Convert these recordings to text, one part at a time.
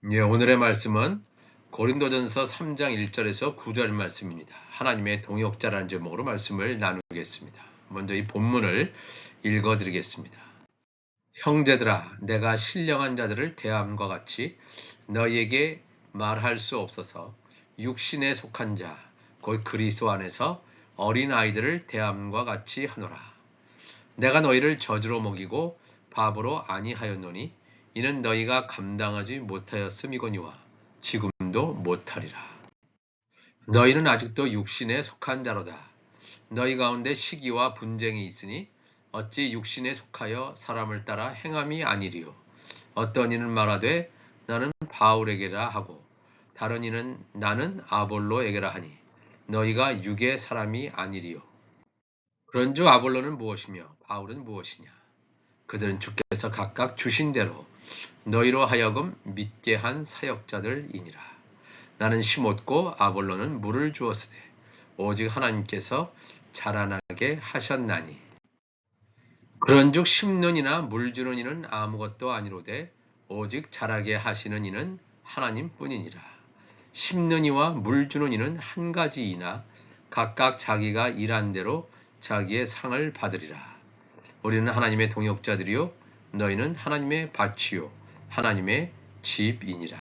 예, 오늘의 말씀은 고린도전서 3장 1절에서 9절 말씀입니다. 하나님의 동역자라는 제목으로 말씀을 나누겠습니다. 먼저 이 본문을 읽어드리겠습니다. 형제들아, 내가 신령한 자들을 대함과 같이 너희에게 말할 수 없어서 육신에 속한 자, 곧 그리스도 안에서 어린 아이들을 대함과 같이 하노라. 내가 너희를 저주로 먹이고 바보로 아니하였노니 이는 너희가 감당하지 못하였음이거니와 지금도 못하리라. 너희는 아직도 육신에 속한 자로다. 너희 가운데 시기와 분쟁이 있으니 어찌 육신에 속하여 사람을 따라 행함이 아니리요. 어떤 이는 말하되 나는 바울에게라 하고 다른 이는 나는 아볼로에게라 하니 너희가 육의 사람이 아니리요. 그런즉 아볼로는 무엇이며 바울은 무엇이냐? 그들은 주께서 각각 주신 대로 너희로 하여금 믿게 한 사역자들이니라. 나는 심었고 아볼로는 물을 주었으되 오직 하나님께서 자라나게 하셨나니. 그런즉 심는 이나 물 주는 이는 아무것도 아니로되 오직 자라게 하시는 이는 하나님뿐이니라. 심는 이와 물 주는 이는 한 가지이나 각각 자기가 일한 대로 자기의 상을 받으리라. 우리는 하나님의 동역자들이요 너희는 하나님의 밭이요 하나님의 집이니라.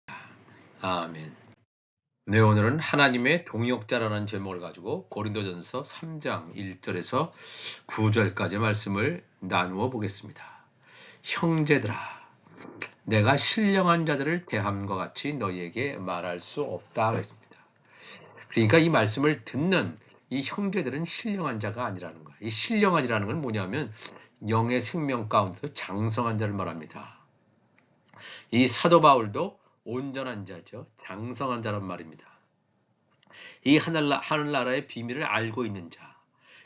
아멘. 네, 오늘은 하나님의 동역자라는 제목을 가지고 고린도전서 3장 1절에서 9절까지 말씀을 나누어 보겠습니다. 형제들아, 내가 신령한 자들을 대함과 같이 너희에게 말할 수 없다 그랬습니다. 그러니까 이 말씀을 듣는 이 형제들은 신령한 자가 아니라는 거예요. 이 신령한이라는 건 뭐냐면 영의 생명 가운데서 장성한 자를 말합니다. 이 사도 바울도 온전한 자죠. 장성한 자란 말입니다. 이 하늘나라의 비밀을 알고 있는 자,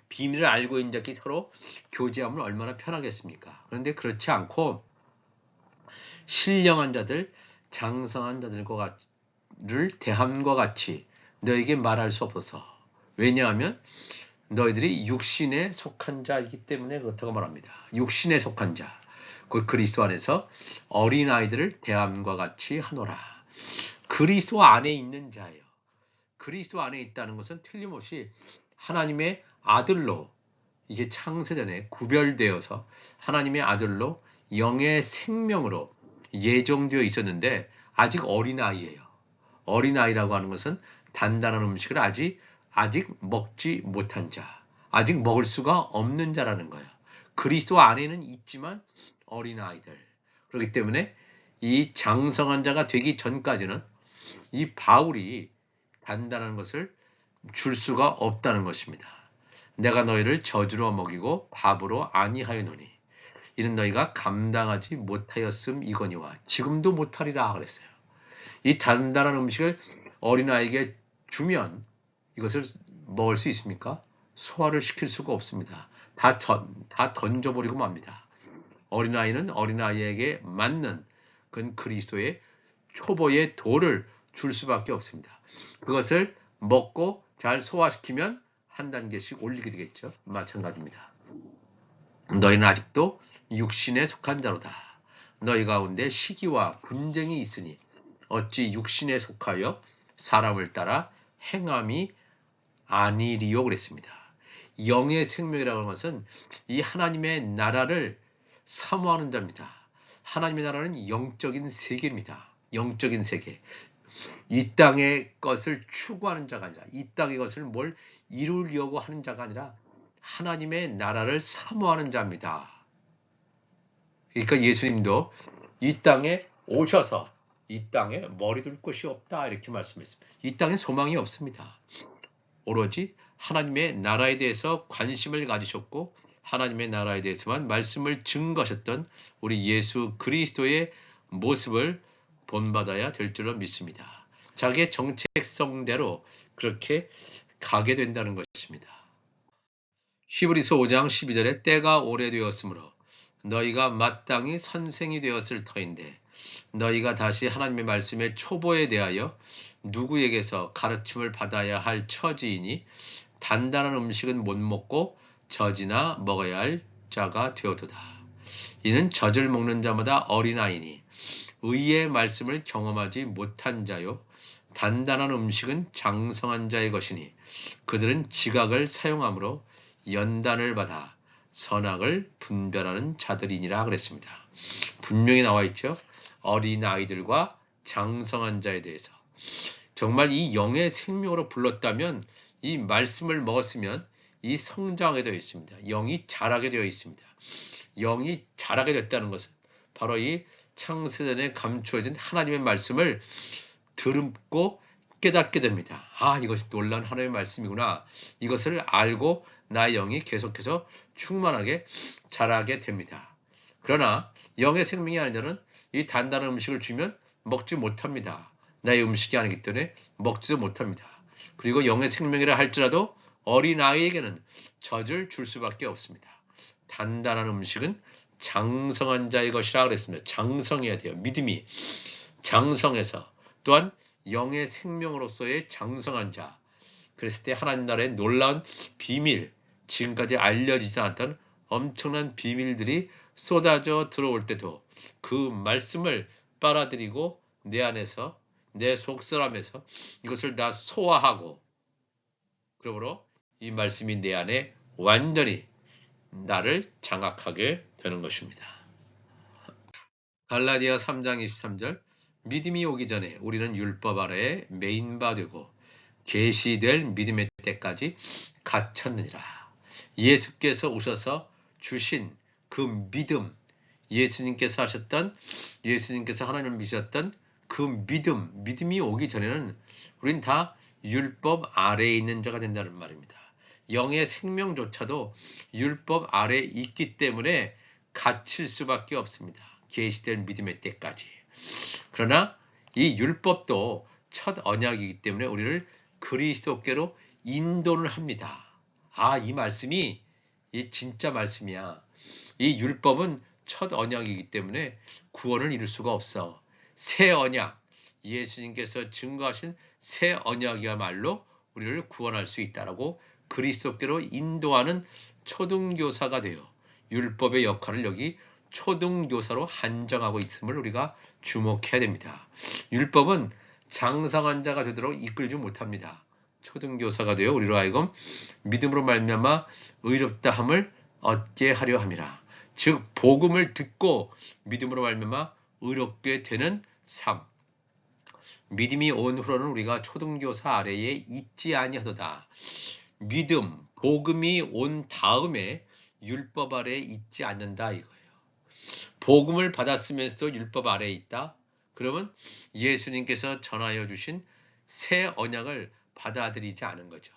비밀을 알고 있는 자끼리 서로 교제하면 얼마나 편하겠습니까? 그런데 그렇지 않고 신령한 자들, 장성한 자들을 대함과 같이 너에게 말할 수 없어서. 왜냐하면 너희들이 육신에 속한 자이기 때문에 그렇다고 말합니다. 육신에 속한 자, 그 그리스도 안에서 어린아이들을 대함과 같이 하노라. 그리스도 안에 있는 자예요. 그리스도 안에 있다는 것은 틀림없이 하나님의 아들로 이게 창세전에 구별되어서 하나님의 아들로 영의 생명으로 예정되어 있었는데 아직 어린아이예요. 어린아이라고 하는 것은 단단한 음식을 아직 먹지 못한 자, 아직 먹을 수가 없는 자라는 거예요. 그리스도 안에는 있지만 어린아이들. 그렇기 때문에 이 장성한 자가 되기 전까지는 이 바울이 단단한 것을 줄 수가 없다는 것입니다. 내가 너희를 저주로 먹이고 밥으로 아니하였노니 이는 너희가 감당하지 못하였음이거니와 지금도 못하리라 그랬어요. 이 단단한 음식을 어린아이에게 주면 이것을 먹을 수 있습니까? 소화를 시킬 수가 없습니다. 다 던져버리고 맙니다. 어린아이는 어린아이에게 맞는 그 그리스도의 초보의 돌을 줄 수밖에 없습니다. 그것을 먹고 잘 소화시키면 한 단계씩 올리게 되겠죠. 마찬가지입니다. 너희는 아직도 육신에 속한 자로다. 너희 가운데 시기와 분쟁이 있으니 어찌 육신에 속하여 사람을 따라 행함이 아니리요 그랬습니다. 영의 생명이라고 하는 것은 이 하나님의 나라를 사모하는 자입니다. 하나님의 나라는 영적인 세계입니다. 영적인 세계. 이 땅의 것을 추구하는 자가 아니라 이 땅의 것을 뭘 이루려고 하는 자가 아니라 하나님의 나라를 사모하는 자입니다. 그러니까 예수님도 이 땅에 오셔서 이 땅에 머리 둘 곳이 없다 이렇게 말씀했습니다. 이 땅에 소망이 없습니다. 오로지 하나님의 나라에 대해서 관심을 가지셨고 하나님의 나라에 대해서만 말씀을 증거하셨던 우리 예수 그리스도의 모습을 본받아야 될 줄로 믿습니다. 자기의 정체성대로 그렇게 가게 된다는 것입니다. 히브리서 5장 12절에 때가 오래되었으므로 너희가 마땅히 선생이 되었을 터인데 너희가 다시 하나님의 말씀의 초보에 대하여 누구에게서 가르침을 받아야 할 처지이니 단단한 음식은 못 먹고 젖이나 먹어야 할 자가 되었도다. 이는 젖을 먹는 자마다 어린아이니 의의 말씀을 경험하지 못한 자요 단단한 음식은 장성한 자의 것이니 그들은 지각을 사용함으로 연단을 받아 선악을 분별하는 자들이니라 그랬습니다. 분명히 나와 있죠. 어린 아이들과 장성한 자에 대해서. 정말 이 영의 생명으로 불렀다면 이 말씀을 먹었으면 이 성장하게 되어 있습니다. 영이 자라게 되어 있습니다. 영이 자라게 됐다는 것은 바로 이 창세전에 감추어진 하나님의 말씀을 듣고 깨닫게 됩니다. 아, 이것이 놀라운 하나님의 말씀이구나. 이것을 알고 나의 영이 계속해서 충만하게 자라게 됩니다. 그러나 영의 생명이 아닌 자는 이 단단한 음식을 주면 먹지 못합니다. 나의 음식이 아니기 때문에 먹지도 못합니다. 그리고 영의 생명이라 할지라도 어린아이에게는 젖을 줄 수밖에 없습니다. 단단한 음식은 장성한 자의 것이라 그랬습니다. 장성해야 돼요. 믿음이 장성해서 또한 영의 생명으로서의 장성한 자. 그랬을 때 하나님 나라의 놀라운 비밀, 지금까지 알려지지 않았던 엄청난 비밀들이 쏟아져 들어올 때도 그 말씀을 빨아들이고 내 안에서 내 속사람에서 이것을 다 소화하고 그러므로 이 말씀이 내 안에 완전히 나를 장악하게 되는 것입니다. 갈라디아 3장 23절 믿음이 오기 전에 우리는 율법 아래에 메인바 되고 계시될 믿음의 때까지 갇혔느니라. 예수께서 오셔서 주신 그 믿음, 예수님께서 하나님을 믿으셨던 그 믿음이 오기 전에는 우린 다 율법 아래에 있는 자가 된다는 말입니다. 영의 생명조차도 율법 아래에 있기 때문에 갇힐 수밖에 없습니다. 계시될 믿음의 때까지. 그러나 이 율법도 첫 언약이기 때문에 우리를 그리스도께로 인도를 합니다. 아, 이 말씀이 이 진짜 말씀이야. 이 율법은 첫 언약이기 때문에 구원을 이룰 수가 없어. 새 언약, 예수님께서 증거하신 새 언약이야말로 우리를 구원할 수 있다라고 그리스도께로 인도하는 초등교사가 되어 율법의 역할을 여기 초등교사로 한정하고 있음을 우리가 주목해야 됩니다. 율법은 장성한 자가 되도록 이끌지 못합니다. 초등교사가 되어 우리로 하여금 믿음으로 말미암아 의롭다함을 얻게 하려 함이라. 즉 복음을 듣고 믿음으로 말미암아 의롭게 되는 삶. 믿음이 온 후로는 우리가 초등교사 아래에 있지 아니하도다. 믿음, 복음이 온 다음에 율법 아래에 있지 않는다 이거예요. 복음을 받았으면서도 율법 아래에 있다. 그러면 예수님께서 전하여 주신 새 언약을 받아들이지 않은 거죠.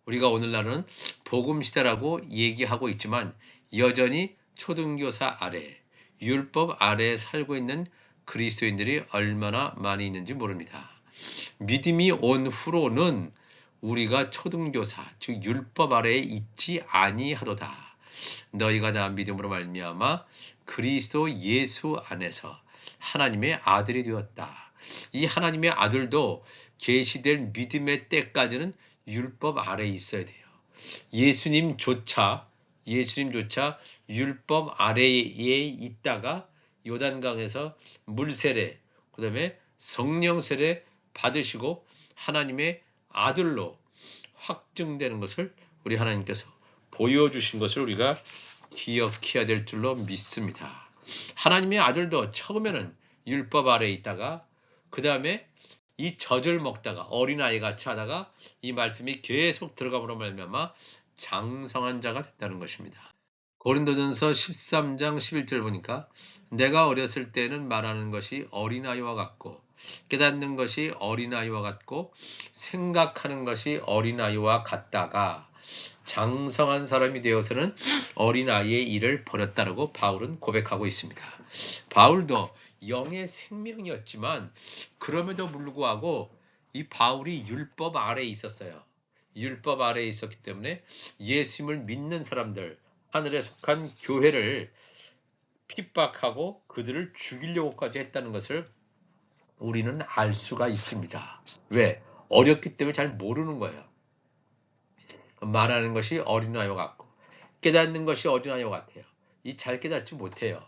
우리가 오늘날은 복음 시대라고 얘기하고 있지만 여전히 초등교사 아래, 율법 아래에 살고 있는 그리스도인들이 얼마나 많이 있는지 모릅니다. 믿음이 온 후로는 우리가 초등교사, 즉 율법 아래에 있지 아니하도다. 너희가 다 믿음으로 말미암아 그리스도 예수 안에서 하나님의 아들이 되었다. 이 하나님의 아들도 계시될 믿음의 때까지는 율법 아래에 있어야 돼요. 예수님조차 율법 아래에 있다가 요단강에서 물세례, 그 다음에 성령 세례 받으시고 하나님의 아들로 확증되는 것을 우리 하나님께서 보여주신 것을 우리가 기억해야 될 줄로 믿습니다. 하나님의 아들도 처음에는 율법 아래에 있다가 그 다음에 이 젖을 먹다가 어린아이같이 하다가 이 말씀이 계속 들어감으로 말미암아 장성한 자가 됐다는 것입니다. 고린도전서 13장 11절 보니까 내가 어렸을 때는 말하는 것이 어린아이와 같고 깨닫는 것이 어린아이와 같고 생각하는 것이 어린아이와 같다가 장성한 사람이 되어서는 어린아이의 일을 버렸다라고 바울은 고백하고 있습니다. 바울도 영의 생명이었지만 그럼에도 불구하고 이 바울이 율법 아래에 있었어요. 율법 아래에 있었기 때문에 예수님을 믿는 사람들, 하늘에 속한 교회를 핍박하고 그들을 죽이려고까지 했다는 것을 우리는 알 수가 있습니다. 왜? 어렸기 때문에 잘 모르는 거예요. 말하는 것이 어린아이와 같고 깨닫는 것이 어린아이와 같아요. 이 잘 깨닫지 못해요.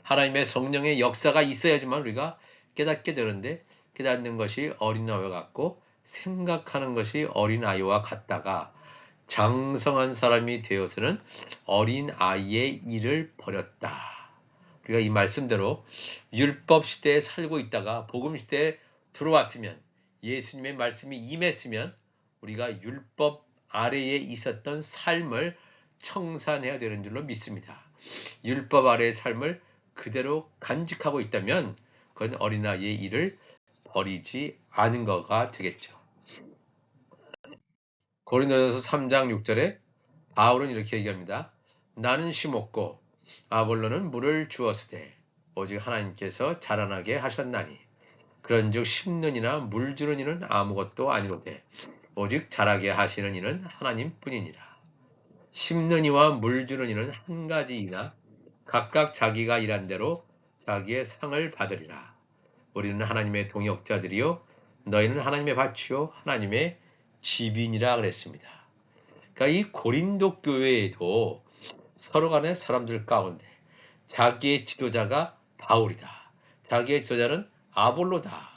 하나님의 성령의 역사가 있어야지만 우리가 깨닫게 되는데 깨닫는 것이 어린아이와 같고 생각하는 것이 어린아이와 같다가 장성한 사람이 되어서는 어린아이의 일을 버렸다. 우리가 이 말씀대로 율법 시대에 살고 있다가 복음 시대에 들어왔으면 예수님의 말씀이 임했으면 우리가 율법 아래에 있었던 삶을 청산해야 되는 줄로 믿습니다. 율법 아래의 삶을 그대로 간직하고 있다면 그건 어린아이의 일을 버리지 않은 거가 되겠죠. 고린도전서 3장 6절에 바울은 이렇게 얘기합니다. 나는 심었고 아볼로는 물을 주었으되 오직 하나님께서 자라나게 하셨나니 그런즉 심는 이나 물 주는 이는 아무것도 아니로되 오직 자라게 하시는 이는 하나님뿐이니라. 심는 이와 물 주는 이는 한 가지이나 각각 자기가 일한 대로 자기의 상을 받으리라. 우리는 하나님의 동역자들이요 너희는 하나님의 밭이요 하나님의 집인이라 그랬습니다. 그러니까 이 고린도 교회에도 서로 간의 사람들 가운데 자기의 지도자가 바울이다. 자기의 지도자는 아볼로다.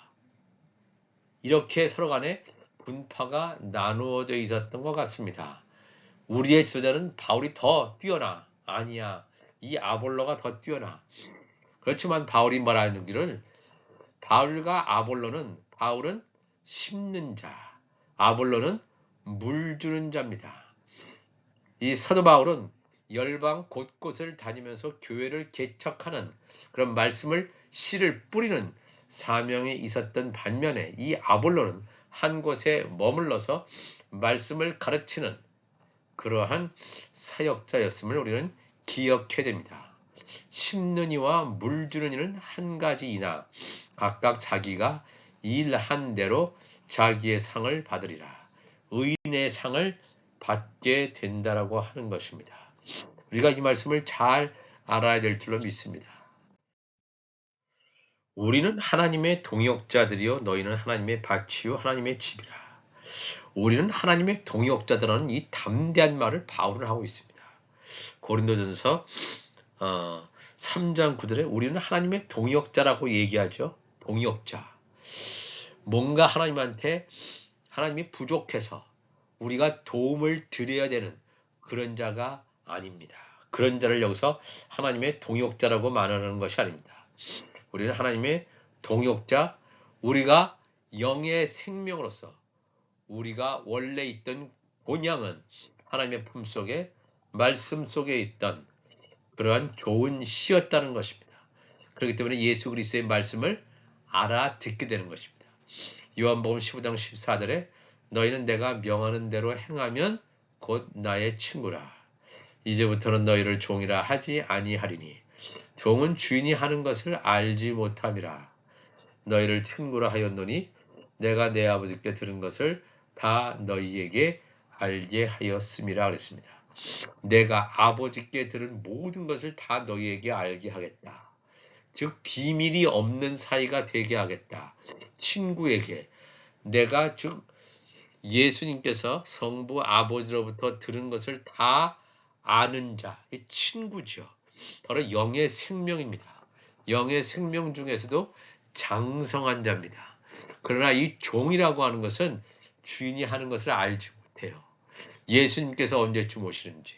이렇게 서로 간에 분파가 나누어져 있었던 것 같습니다. 우리의 지도자는 바울이 더 뛰어나. 아니야. 이 아볼로가 더 뛰어나. 그렇지만 바울이 말하기를 바울과 아볼로는 바울은 심는 자, 아볼로는 물 주는 자입니다. 이 사도 바울은 열방 곳곳을 다니면서 교회를 개척하는 그런 말씀을 씨를 뿌리는 사명이 있었던 반면에 이 아볼로는 한 곳에 머물러서 말씀을 가르치는 그러한 사역자였음을 우리는 기억해야 됩니다. 심는 이와 물 주는 이는 한 가지이나 각각 자기가 일한 대로 자기의 상을 받으리라. 의인의 상을 받게 된다라고 하는 것입니다. 우리가 이 말씀을 잘 알아야 될 줄로 믿습니다. 우리는 하나님의 동역자들이요 너희는 하나님의 밭이요 하나님의 집이라. 우리는 하나님의 동역자들은 이 담대한 말을 바울은 하고 있습니다. 고린도전서 3장 9절에 우리는 하나님의 동역자라고 얘기하죠. 동역자. 뭔가 하나님한테 하나님이 부족해서 우리가 도움을 드려야 되는 그런 자가 아닙니다. 그런 자를 여기서 하나님의 동역자라고 말하는 것이 아닙니다. 우리는 하나님의 동역자, 우리가 영의 생명으로서 우리가 원래 있던 본향은 하나님의 품속에 말씀 속에 있던 그러한 좋은 씨였다는 것입니다. 그렇기 때문에 예수 그리스도의 말씀을 알아듣게 되는 것입니다. 요한복음 15장 14절에 너희는 내가 명하는 대로 행하면 곧 나의 친구라. 이제부터는 너희를 종이라 하지 아니하리니 종은 주인이 하는 것을 알지 못함이라. 너희를 친구라 하였노니 내가 내 아버지께 들은 것을 다 너희에게 알게 하였음이라 그랬습니다. 내가 아버지께 들은 모든 것을 다 너희에게 알게 하겠다. 즉 비밀이 없는 사이가 되게 하겠다. 친구에게 내가 즉 예수님께서 성부 아버지로부터 들은 것을 다 아는 자, 이 친구죠. 바로 영의 생명입니다. 영의 생명 중에서도 장성한 자입니다. 그러나 이 종이라고 하는 것은 주인이 하는 것을 알지 못해요. 예수님께서 언제쯤 오시는지,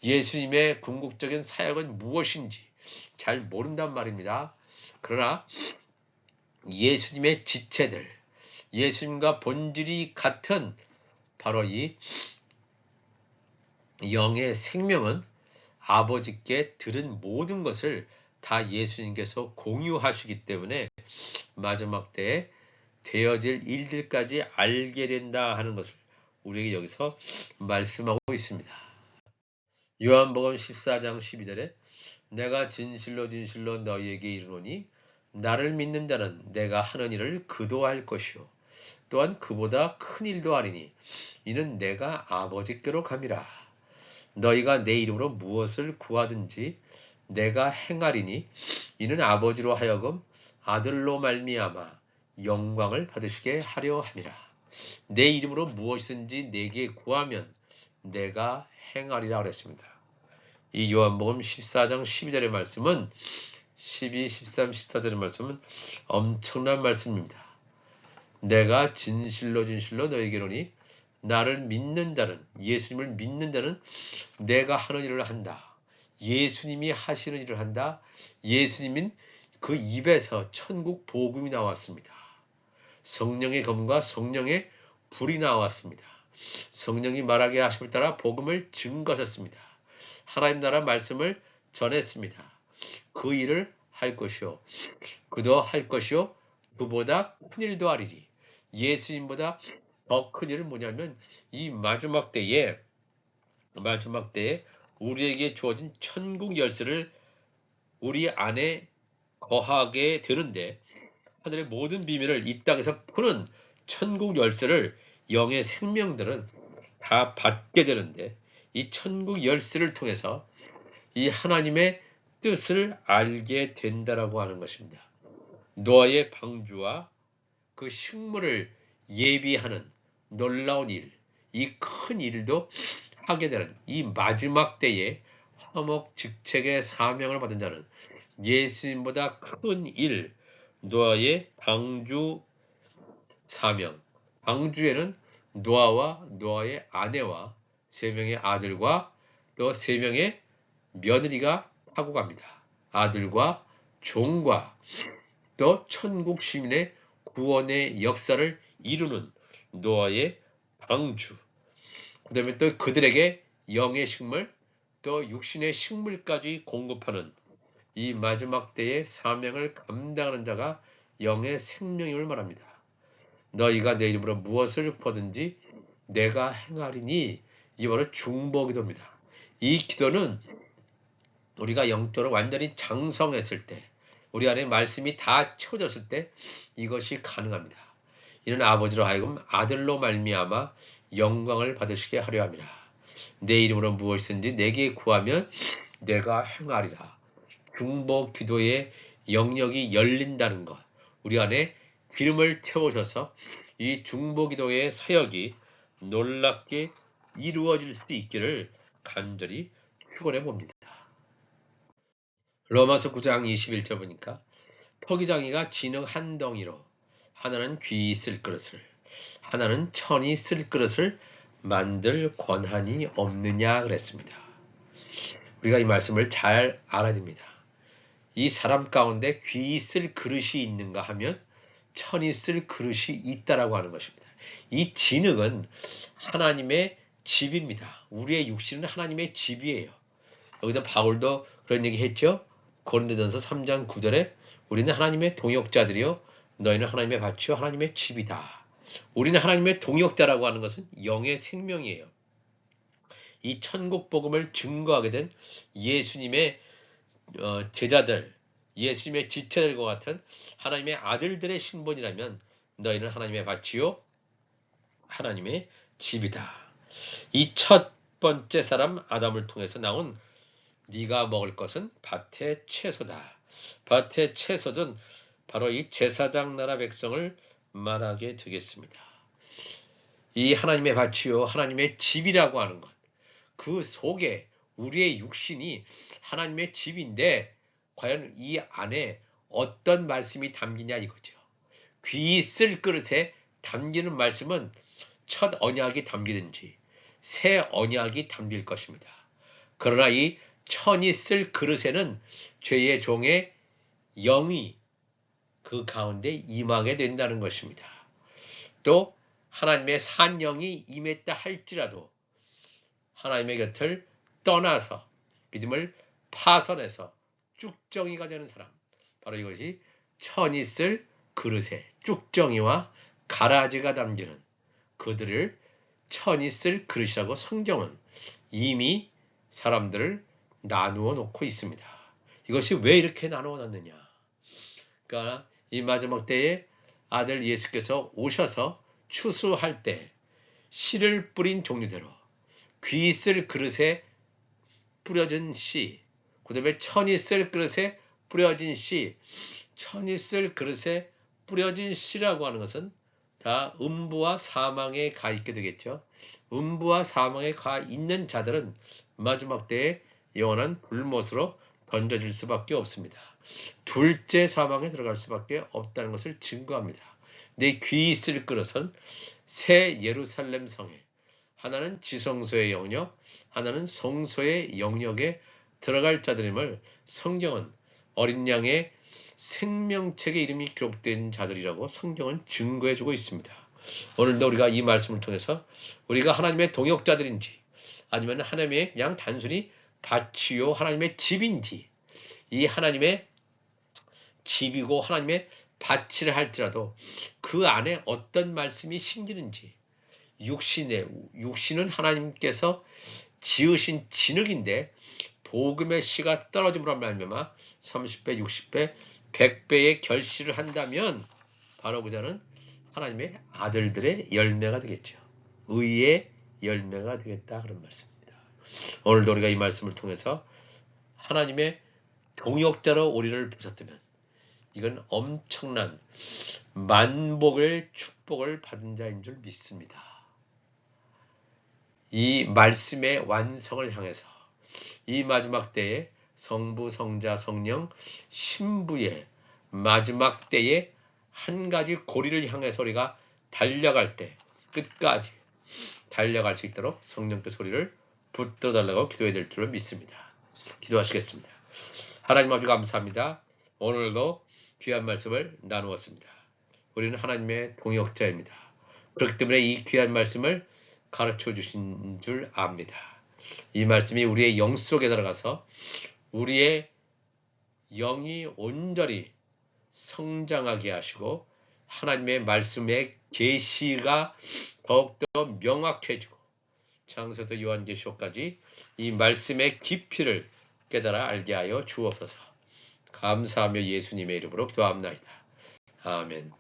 예수님의 궁극적인 사역은 무엇인지 잘 모른단 말입니다. 그러나 예수님의 지체들, 예수님과 본질이 같은 바로 이 영의 생명은 아버지께 들은 모든 것을 다 예수님께서 공유하시기 때문에 마지막 때에 되어질 일들까지 알게 된다 하는 것을 우리에게 여기서 말씀하고 있습니다. 요한복음 14장 12절에 내가 진실로 진실로 너희에게 이르노니 나를 믿는 자는 내가 하는 일을 그도 할 것이요 또한 그보다 큰 일도 하리니 이는 내가 아버지께로 감이라. 너희가 내 이름으로 무엇을 구하든지 내가 행하리니 이는 아버지로 하여금 아들로 말미암아 영광을 받으시게 하려 함이라. 내 이름으로 무엇이든지 내게 구하면 내가 행하리라 그랬습니다. 이 요한복음 14장 12절의 말씀은 12, 13, 14절의 말씀은 엄청난 말씀입니다. 내가 진실로 진실로 너에게 이르노니 나를 믿는 자는, 예수님을 믿는 자는 내가 하는 일을 한다. 예수님이 하시는 일을 한다. 예수님인 그 입에서 천국 복음이 나왔습니다. 성령의 검과 성령의 불이 나왔습니다. 성령이 말하게 하심을 따라 복음을 증거하셨습니다. 하나님 나라 말씀을 전했습니다. 그 일을 할 것이요, 그도 할 것이요, 그보다 큰 일도 하리리. 예수님보다 더 큰 일은 뭐냐면 이 마지막 때에 우리에게 주어진 천국 열쇠를 우리 안에 거하게 되는데, 하늘의 모든 비밀을 이 땅에서 푸는 천국 열쇠를 영의 생명들은 다 받게 되는데, 이 천국 열쇠를 통해서 이 하나님의 뜻을 알게 된다라고 하는 것입니다. 노아의 방주와 그 식물을 예비하는 놀라운 일, 이 큰 일도 하게 되는 이 마지막 때에 화목직책의 사명을 받은 자는 예수님보다 큰 일, 노아의 방주 사명. 방주에는 노아와 노아의 아내와 3명의 아들과 또 3명의 며느리가 타고 갑니다. 아들과 종과 또 천국 시민의 구원의 역사를 이루는 노아의 방주. 그 다음에 또 그들에게 영의 식물, 또 육신의 식물까지 공급하는 이 마지막 때의 사명을 감당하는 자가 영의 생명임을 말합니다. 너희가 내 이름으로 무엇을 구하든지 내가 행하리니, 이 바로 중보기도입니다. 이 기도는 우리가 영적으로 완전히 장성했을 때, 우리 안에 말씀이 다 채워졌을 때 이것이 가능합니다. 이는 아버지로 하여금 아들로 말미암아 영광을 받으시게 하려 함이라. 내 이름으로 무엇이든지 내게 구하면 내가 행하리라. 중보 기도의 영역이 열린다는 것, 우리 안에 기름을 태워줘서 이 중보 기도의 사역이 놀랍게 이루어질 수 있기를 간절히 축원해 봅니다. 로마서 9장 21절 보니까 토기장이가 진흙 한 덩이로 하나는 귀히 쓸 그릇을, 하나는 천이 쓸 그릇을 만들 권한이 없느냐 그랬습니다. 우리가 이 말씀을 잘 알아야 됩니다. 이 사람 가운데 귀히 쓸 그릇이 있는가 하면 천이 쓸 그릇이 있다라고 하는 것입니다. 이 진흙은 하나님의 집입니다. 우리의 육신은 하나님의 집이에요. 여기서 바울도 그런 얘기 했죠. 고린도전서 3장 9절에 우리는 하나님의 동역자들이요 너희는 하나님의 밭이요 하나님의 집이다. 우리는 하나님의 동역자라고 하는 것은 영의 생명이에요. 이 천국 복음을 증거하게 된 예수님의 제자들, 예수님의 지체들과 같은 하나님의 아들들의 신분이라면 너희는 하나님의 밭이요 하나님의 집이다. 이 첫 번째 사람 아담을 통해서 나온 네가 먹을 것은 밭의 채소다. 밭의 채소는 바로 이 제사장 나라 백성을 말하게 되겠습니다. 이 하나님의 밭이요 하나님의 집이라고 하는 것, 그 속에 우리의 육신이 하나님의 집인데 과연 이 안에 어떤 말씀이 담기냐 이거죠. 귀히 쓸 그릇에 담기는 말씀은 첫 언약이 담기든지 새 언약이 담길 것입니다. 그러나 이 천이 쓸 그릇에는 죄의 종의 영이 그 가운데 임하게 된다는 것입니다. 또 하나님의 산영이 임했다 할지라도 하나님의 곁을 떠나서 믿음을 파선해서 쭉정이가 되는 사람, 바로 이것이 천이 쓸 그릇에 쭉정이와 가라지가 담기는 그들을 천이 쓸 그릇이라고 성경은 이미 사람들을 나누어 놓고 있습니다. 이것이 왜 이렇게 나누어 놨느냐? 그러니까 이 마지막 때에 아들 예수께서 오셔서 추수할 때 씨를 뿌린 종류대로 귀 쓸 그릇에 뿌려진 씨, 그 다음에 천이 쓸 그릇에 뿌려진 씨, 천이 쓸 그릇에 뿌려진 씨라고 하는 것은 다 음부와 사망에 가 있게 되겠죠. 음부와 사망에 가 있는 자들은 마지막 때에 영원한 불못으로 던져질 수밖에 없습니다. 둘째 사망에 들어갈 수밖에 없다는 것을 증거합니다. 내 귀 있을 그릇은 새 예루살렘 성에, 하나는 지성소의 영역, 하나는 성소의 영역에 들어갈 자들임을 성경은 어린 양의 생명책에 이름이 기록된 자들이라고 성경은 증거해주고 있습니다. 오늘도 우리가 이 말씀을 통해서 우리가 하나님의 동역자들인지 아니면 하나님의 그냥 단순히 밭이요 하나님의 집인지, 이 하나님의 집이고 하나님의 밭이라 할지라도 그 안에 어떤 말씀이 심기는지, 육신은 하나님께서 지으신 진흙인데 복음의 씨가 떨어짐으로 말미암아 30배, 60배, 100배의 결실을 한다면 바로 그자는 하나님의 아들들의 열매가 되겠죠. 의의 열매가 되겠다, 그런 말씀입니다. 오늘도 우리가 이 말씀을 통해서 하나님의 동역자로 우리를 보셨다면 이건 엄청난 만복의 축복을 받은 자인 줄 믿습니다. 이 말씀의 완성을 향해서 이 마지막 때에 성부, 성자, 성령, 신부의 마지막 때에 한 가지 고리를 향해서 우리가 달려갈 때 끝까지 달려갈 수 있도록 성령께서 우리를 붙들어달라고 기도해야 될 줄로 믿습니다. 기도하시겠습니다. 하나님 아버지 감사합니다. 오늘도 귀한 말씀을 나누었습니다. 우리는 하나님의 동역자입니다. 그렇기 때문에 이 귀한 말씀을 가르쳐 주신 줄 압니다. 이 말씀이 우리의 영 속에 들어가서 우리의 영이 온전히 성장하게 하시고 하나님의 말씀의 계시가 더욱더 명확해지고 창세부터 요한계시록까지 이 말씀의 깊이를 깨달아 알게 하여 주옵소서. 감사하며 예수님의 이름으로 기도합나이다. 아멘.